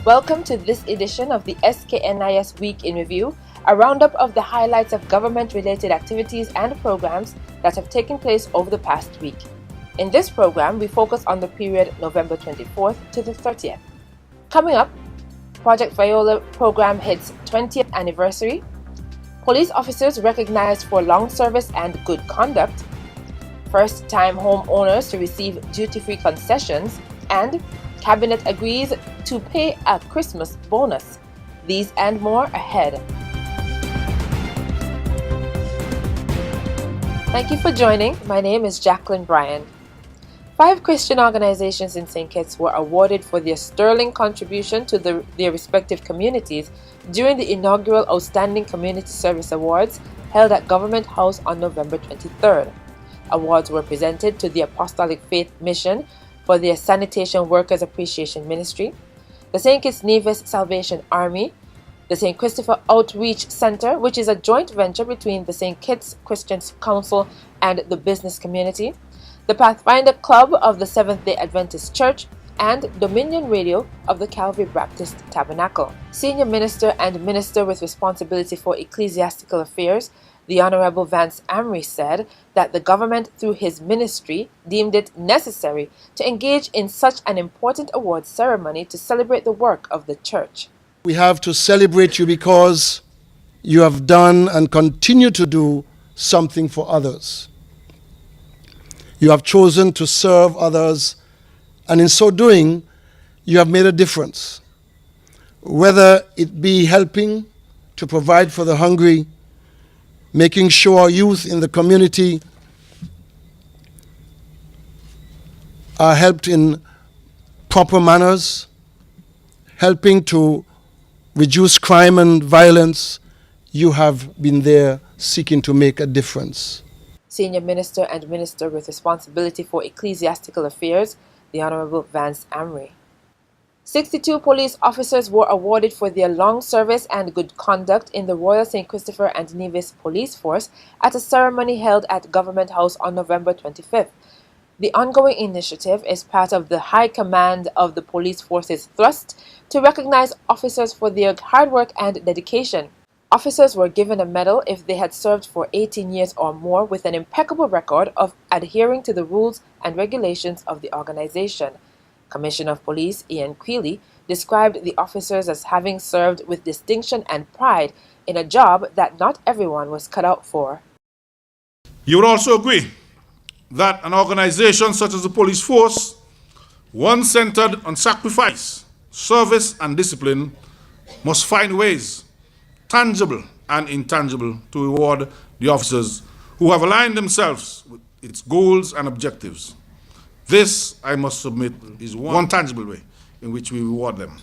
Welcome to this edition of the SKNIS Week in Review, a roundup of the highlights of government-related activities and programs that have taken place over the past week. In this program, we focus on the period November 24th to the 30th. Coming up, Project Viola program hits 20th anniversary, police officers recognized for long service and good conduct, first-time homeowners to receive duty-free concessions, and Cabinet agrees to pay a Christmas bonus. These and more ahead. Thank you for joining. My name is Jacqueline Bryan. 5 Christian organizations in St. Kitts were awarded for their sterling contribution to their respective communities during the inaugural Outstanding Community Service Awards held at Government House on November 23rd. Awards were presented to the Apostolic Faith Mission for their Sanitation Workers Appreciation Ministry, the St. Kitts Nevis Salvation Army, the St. Christopher Outreach Center, which is a joint venture between the St. Kitts Christian Council and the business community, the Pathfinder Club of the Seventh-day Adventist Church, and Dominion Radio of the Calvary Baptist Tabernacle. Senior Minister and Minister with responsibility for ecclesiastical affairs, the Honorable Vance Amry, said that the government, through his ministry, deemed it necessary to engage in such an important awards ceremony to celebrate the work of the church. We have to celebrate you because you have done and continue to do something for others. You have chosen to serve others, and in so doing, you have made a difference. Whether it be helping to provide for the hungry, making sure youth in the community are helped in proper manners, helping to reduce crime and violence, you have been there seeking to make a difference. Senior Minister and Minister with responsibility for ecclesiastical affairs, the Honorable Vance Amry. 62 police officers were awarded for their long service and good conduct in the Royal St. Christopher and Nevis Police Force at a ceremony held at Government House on November 25th. The ongoing initiative is part of the High Command of the Police Force's thrust to recognize officers for their hard work and dedication. Officers were given a medal if they had served for 18 years or more with an impeccable record of adhering to the rules and regulations of the organization. Commissioner of Police Ian Quealy described the officers as having served with distinction and pride in a job that not everyone was cut out for. You would also agree that an organization such as the police force, one centered on sacrifice, service, and discipline, must find ways, tangible and intangible, to reward the officers who have aligned themselves with its goals and objectives. This, I must submit, is one tangible way in which we reward them.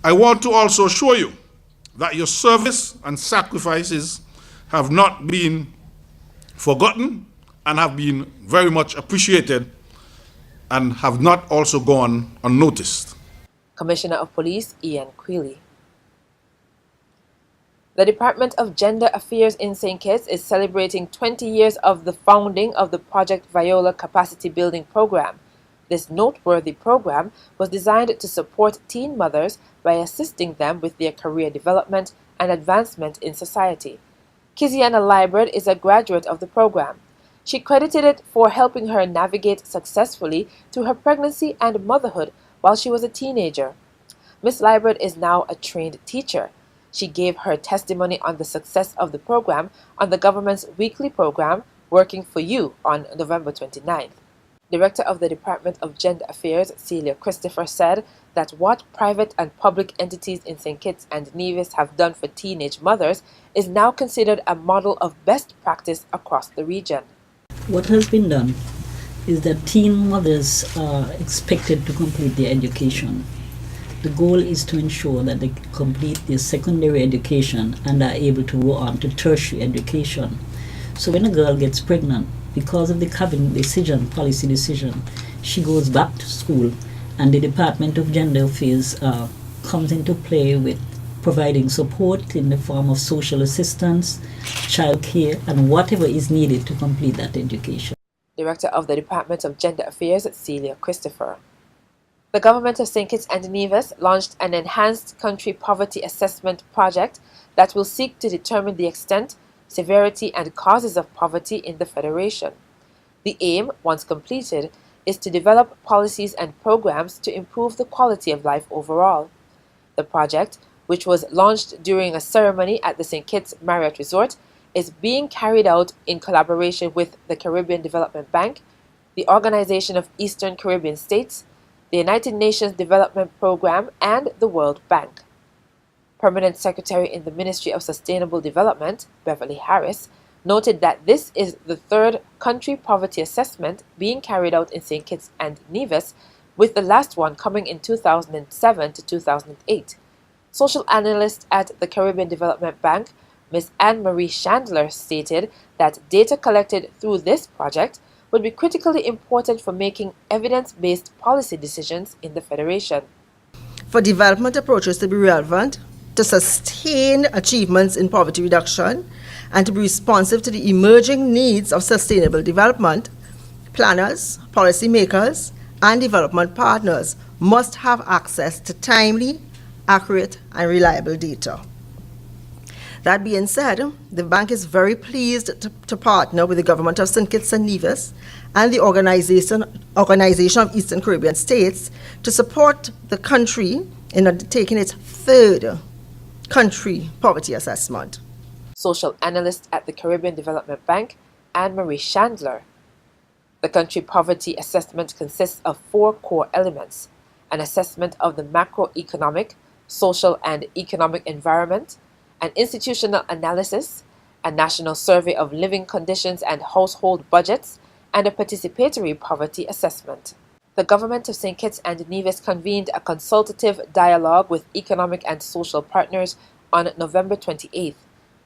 I want to also assure you that your service and sacrifices have not been forgotten and have been very much appreciated and have not also gone unnoticed. Commissioner of Police Ian Quealy. The Department of Gender Affairs in St. Kitts is celebrating 20 years of the founding of the Project Viola Capacity Building Program. This noteworthy program was designed to support teen mothers by assisting them with their career development and advancement in society. Kiziana Liebert is a graduate of the program. She credited it for helping her navigate successfully through her pregnancy and motherhood while she was a teenager. Ms. Liebert is now a trained teacher. She gave her testimony on the success of the program on the government's weekly program, Working for You, on November 29th. Director of the Department of Gender Affairs, Celia Christopher, said that what private and public entities in St. Kitts and Nevis have done for teenage mothers is now considered a model of best practice across the region. What has been done is that teen mothers are expected to complete their education. The goal is to ensure that they complete their secondary education and are able to go on to tertiary education. So when a girl gets pregnant, because of the cabinet decision, policy decision, she goes back to school, and the Department of Gender Affairs comes into play with providing support in the form of social assistance, childcare, and whatever is needed to complete that education. Director of the Department of Gender Affairs, Celia Christopher. The government of St. Kitts and Nevis launched an enhanced country poverty assessment project that will seek to determine the extent, severity, and causes of poverty in the Federation. The aim, once completed, is to develop policies and programs to improve the quality of life overall. The project, which was launched during a ceremony at the St. Kitts Marriott Resort, is being carried out in collaboration with the Caribbean Development Bank, the Organization of Eastern Caribbean States, the United Nations Development Programme, and the World Bank. Permanent Secretary in the Ministry of Sustainable Development, Beverly Harris, noted that this is the third country poverty assessment being carried out in St. Kitts and Nevis, with the last one coming in 2007 to 2008. Social analyst at the Caribbean Development Bank, Ms. Anne-Marie Chandler, stated that data collected through this project would be critically important for making evidence-based policy decisions in the Federation. For development approaches to be relevant, to sustain achievements in poverty reduction, and to be responsive to the emerging needs of sustainable development, planners, policymakers, and development partners must have access to timely, accurate, and reliable data. That being said, the bank is very pleased to partner with the government of St. Kitts and Nevis and the Organization of Eastern Caribbean States to support the country in undertaking its third country poverty assessment. Social analyst at the Caribbean Development Bank, Anne-Marie Chandler. The country poverty assessment consists of 4 core elements: an assessment of the macroeconomic, social, and economic environment, an institutional analysis, a national survey of living conditions and household budgets, and a participatory poverty assessment. The government of St. Kitts and Nevis convened a consultative dialogue with economic and social partners on November 28th.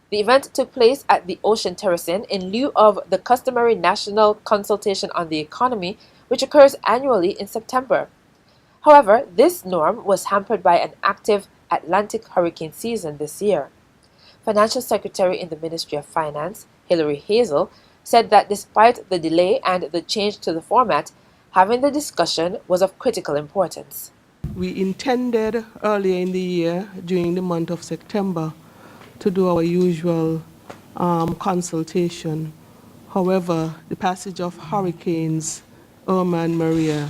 The event took place at the Ocean Terracing in lieu of the customary national consultation on the economy, which occurs annually in September. However, this norm was hampered by an active Atlantic hurricane season this year. Financial Secretary in the Ministry of Finance, Hilary Hazel, said that despite the delay and the change to the format, having the discussion was of critical importance. We intended earlier in the year, during the month of September, to do our usual consultation. However, the passage of hurricanes Irma and Maria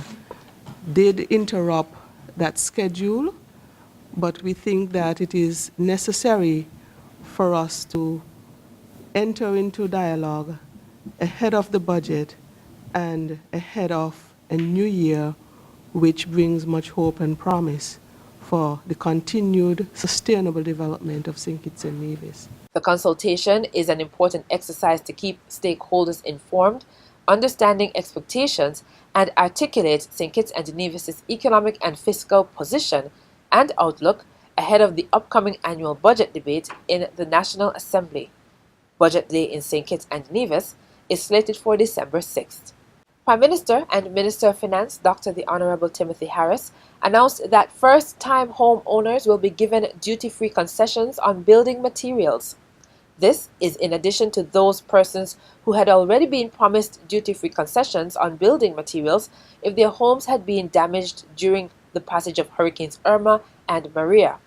did interrupt that schedule, but we think that it is necessary for us to enter into dialogue ahead of the budget and ahead of a new year, which brings much hope and promise for the continued sustainable development of St. Kitts and Nevis. The consultation is an important exercise to keep stakeholders informed, understanding expectations, and articulate St. Kitts and Nevis's economic and fiscal position and outlook ahead of the upcoming annual budget debate in the National Assembly. Budget Day in St. Kitts and Nevis is slated for December 6th. Prime Minister and Minister of Finance, Dr. the Honorable Timothy Harris, announced that first-time home owners will be given duty-free concessions on building materials. This is in addition to those persons who had already been promised duty-free concessions on building materials if their homes had been damaged during the passage of Hurricanes Irma and Maria.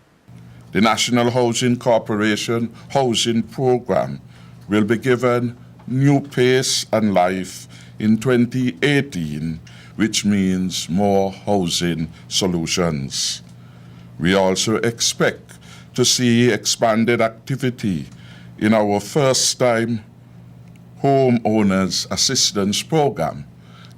The National Housing Corporation Housing Program will be given new pace and life in 2018, which means more housing solutions. We also expect to see expanded activity in our first-time homeowners assistance program.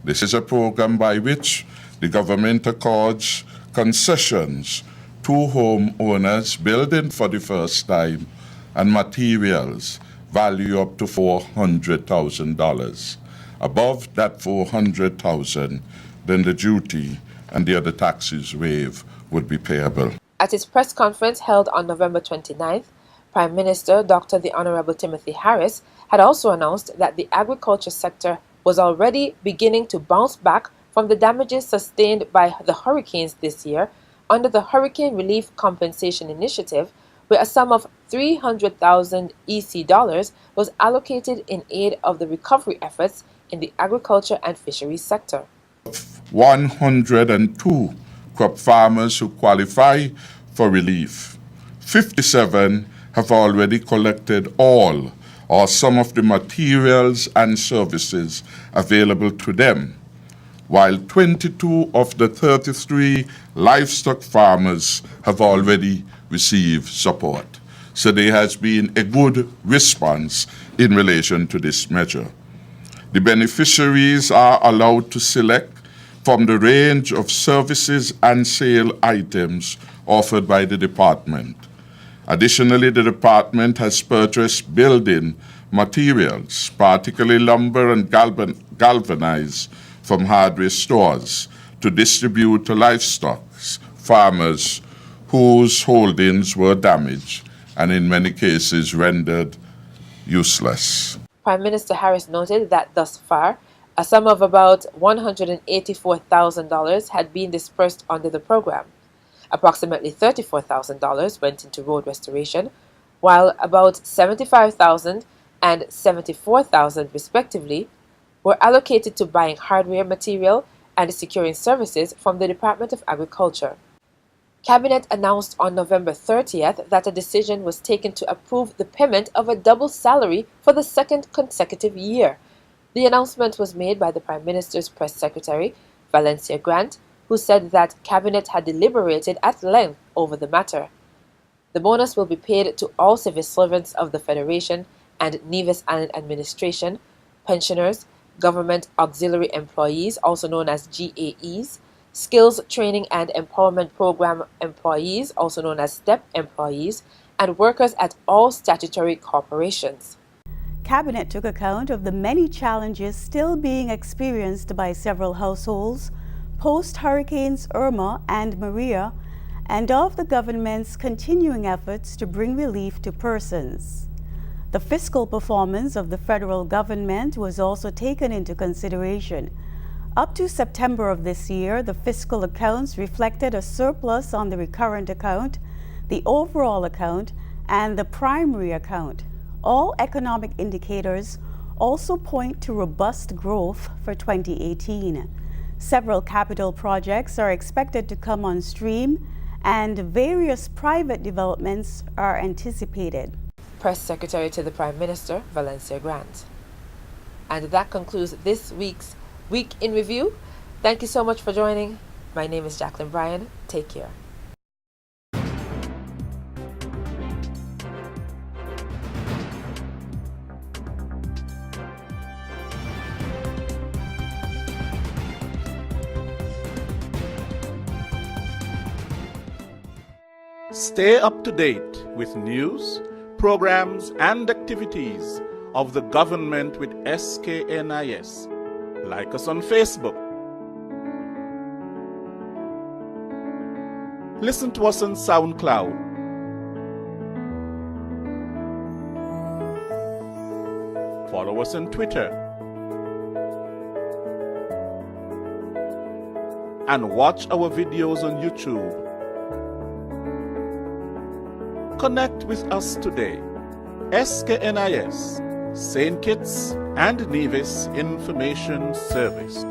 This is a program by which the government accords concessions to homeowners building for the first time and materials value up to $400,000. Above that $400,000, then the duty and the other taxes waived would be payable. At its press conference held on November 29th, Prime Minister Dr. the Honorable Timothy Harris had also announced that the agriculture sector was already beginning to bounce back from the damages sustained by the hurricanes this year under the Hurricane Relief Compensation Initiative, where a sum of $300,000 EC dollars was allocated in aid of the recovery efforts in the agriculture and fisheries sector. $102 crop farmers who qualify for relief. 57 have already collected all or some of the materials and services available to them, while 22 of the 33 livestock farmers have already received support. So there has been a good response in relation to this measure. The beneficiaries are allowed to select from the range of services and sale items offered by the department. Additionally, the department has purchased building materials, particularly lumber and galvanized, from hardware stores to distribute to livestock farmers whose holdings were damaged and in many cases rendered useless. Prime Minister Harris noted that thus far, a sum of about $184,000 had been dispersed under the program. Approximately $34,000 went into road restoration, while about $75,000 and $74,000 respectively were allocated to buying hardware material and securing services from the Department of Agriculture. Cabinet announced on November 30th that a decision was taken to approve the payment of a double salary for the second consecutive year. The announcement was made by the Prime Minister's press secretary, Valencia Grant, who said that Cabinet had deliberated at length over the matter. The bonus will be paid to all civil servants of the Federation and Nevis Island Administration, pensioners, government auxiliary employees, also known as GAEs, Skills Training and Empowerment Program employees, also known as STEP employees, and workers at all statutory corporations. Cabinet took account of the many challenges still being experienced by several households post-Hurricanes Irma and Maria, and of the government's continuing efforts to bring relief to persons. The fiscal performance of the federal government was also taken into consideration. Up to September of this year, the fiscal accounts reflected a surplus on the recurrent account, the overall account, and the primary account. All economic indicators also point to robust growth for 2018. Several capital projects are expected to come on stream, and various private developments are anticipated. Press Secretary to the Prime Minister, Valencia Grant. And that concludes this week's Week in Review. Thank you so much for joining. My name is Jacqueline Bryan. Take care. Stay up to date with news, programs, and activities of the government with SKNIS. Like us on Facebook. Listen to us on SoundCloud. Follow us on Twitter. And watch our videos on YouTube. Connect with us today. SKNIS, St. Kitts and Nevis Information Service.